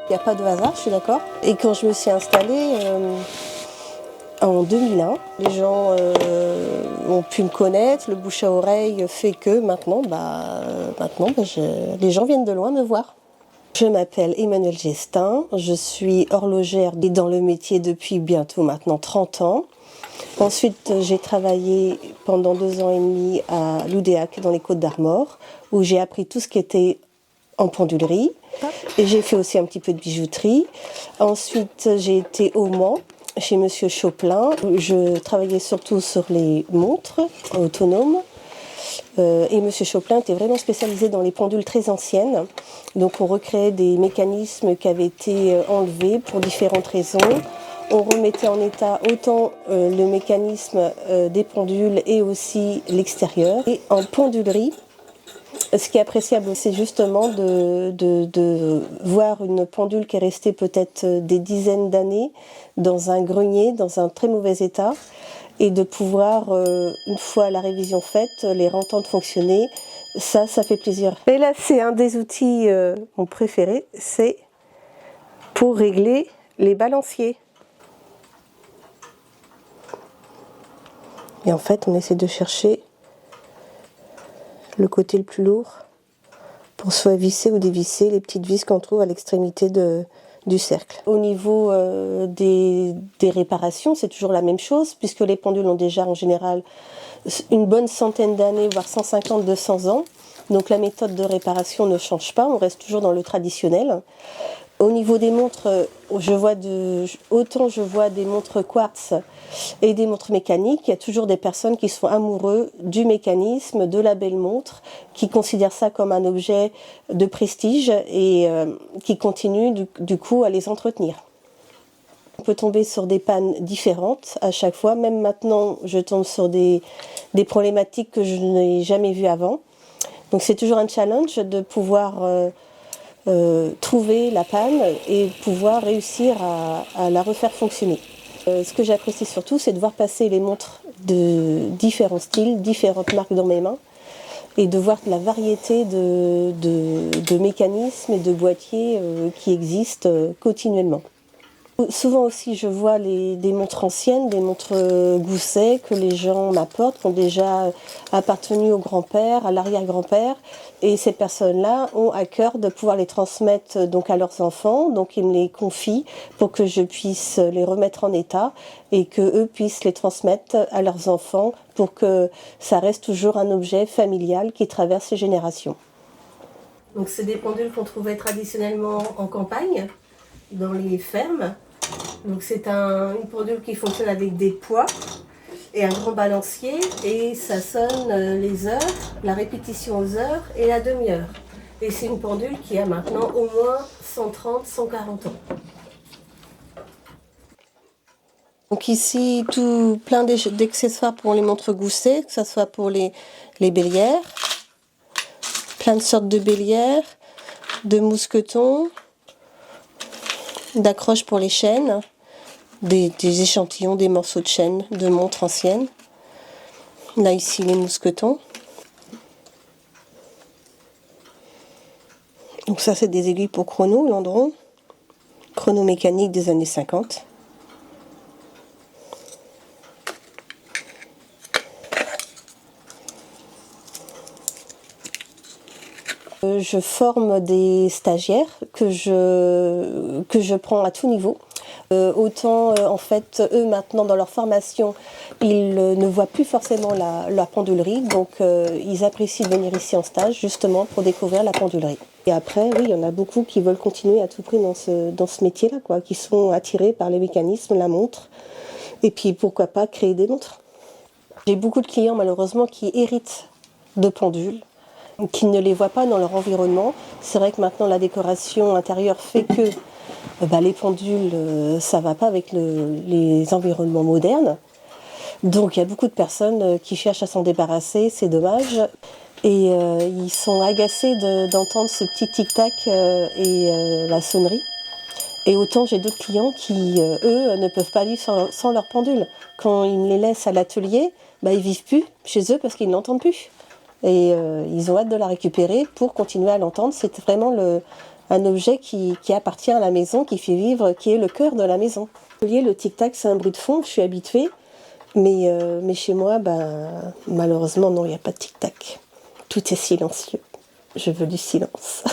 Il n'y a pas de hasard, je suis d'accord. Et quand je me suis installée en 2001, les gens ont pu me connaître, le bouche à oreille fait que maintenant, les gens viennent de loin me voir. Je m'appelle Emmanuelle Gestin, je suis horlogère et dans le métier depuis bientôt maintenant 30 ans. Ensuite, j'ai travaillé pendant 2 ans et demi à Loudéac dans les Côtes-d'Armor, où j'ai appris tout ce qui était en pendulerie. Et j'ai fait aussi un petit peu de bijouterie. Ensuite, j'ai été au Mans, chez Monsieur Chopin. Je travaillais surtout sur les montres autonomes. Et Monsieur Chopin était vraiment spécialisé dans les pendules très anciennes. Donc on recréait des mécanismes qui avaient été enlevés pour différentes raisons. On remettait en état autant le mécanisme des pendules et aussi l'extérieur. Et en pendulerie, ce qui est appréciable, c'est justement de voir une pendule qui est restée peut-être des dizaines d'années dans un grenier, dans un très mauvais état, et de pouvoir, une fois la révision faite, les entendre fonctionner. Ça fait plaisir. Et là, c'est un des outils mon préféré, c'est pour régler les balanciers. Et en fait, on essaie de chercher le côté le plus lourd pour soit visser ou dévisser les petites vis qu'on trouve à l'extrémité du cercle. Au niveau des réparations, c'est toujours la même chose, puisque les pendules ont déjà en général une bonne centaine d'années, voire 150-200 ans. Donc la méthode de réparation ne change pas, on reste toujours dans le traditionnel. Au niveau des montres, autant je vois des montres quartz et des montres mécaniques, il y a toujours des personnes qui sont amoureux du mécanisme, de la belle montre, qui considèrent ça comme un objet de prestige et qui continuent du coup à les entretenir. On peut tomber sur des pannes différentes à chaque fois. Même maintenant, je tombe sur des problématiques que je n'ai jamais vues avant. Donc c'est toujours un challenge de pouvoir trouver la panne et pouvoir réussir à la refaire fonctionner. Ce que j'apprécie surtout, c'est de voir passer les montres de différents styles, différentes marques dans mes mains, et de voir la variété de mécanismes et de boîtiers qui existent continuellement. Souvent aussi, je vois des montres anciennes, des montres Gousset que les gens m'apportent, qui ont déjà appartenu au grand-père, à l'arrière-grand-père. Et ces personnes-là ont à cœur de pouvoir les transmettre donc à leurs enfants. Donc ils me les confient pour que je puisse les remettre en état et qu'eux puissent les transmettre à leurs enfants pour que ça reste toujours un objet familial qui traverse les générations. Donc c'est des pendules qu'on trouvait traditionnellement en campagne, dans les fermes. Donc c'est une pendule qui fonctionne avec des poids et un grand balancier et ça sonne les heures, la répétition aux heures et la demi-heure. Et c'est une pendule qui a maintenant au moins 130-140 ans. Donc ici, tout plein d'accessoires pour les montres Gousset, que ce soit pour les bélières, plein de sortes de bélières, de mousquetons, d'accroches pour les chaînes, des échantillons, des morceaux de chaîne de montres anciennes. Là ici les mousquetons. Donc ça c'est des aiguilles pour chrono, Landron, chrono mécanique des années 50. Je forme des stagiaires que je prends à tout niveau. Autant en fait eux maintenant dans leur formation ils ne voient plus forcément la pendulerie, donc ils apprécient de venir ici en stage justement pour découvrir la pendulerie. Et après oui, il y en a beaucoup qui veulent continuer à tout prix dans ce métier là quoi, qui sont attirés par les mécanismes, la montre et puis pourquoi pas créer des montres. J'ai beaucoup de clients malheureusement qui héritent de pendules, qui ne les voient pas dans leur environnement. C'est vrai que maintenant la décoration intérieure fait que les pendules, ça ne va pas avec les environnements modernes. Donc il y a beaucoup de personnes qui cherchent à s'en débarrasser, c'est dommage. Et ils sont agacés d'entendre ce petit tic-tac et la sonnerie. Et autant j'ai d'autres clients qui, eux, ne peuvent pas vivre sans leur pendule. Quand ils me les laissent à l'atelier, ils ne vivent plus chez eux parce qu'ils ne l'entendent plus. Et ils ont hâte de la récupérer pour continuer à l'entendre. C'est vraiment un objet qui appartient à la maison, qui fait vivre, qui est le cœur de la maison. Le tic-tac, c'est un bruit de fond, je suis habituée, mais chez moi, malheureusement, non, il n'y a pas de tic-tac. Tout est silencieux. Je veux du silence.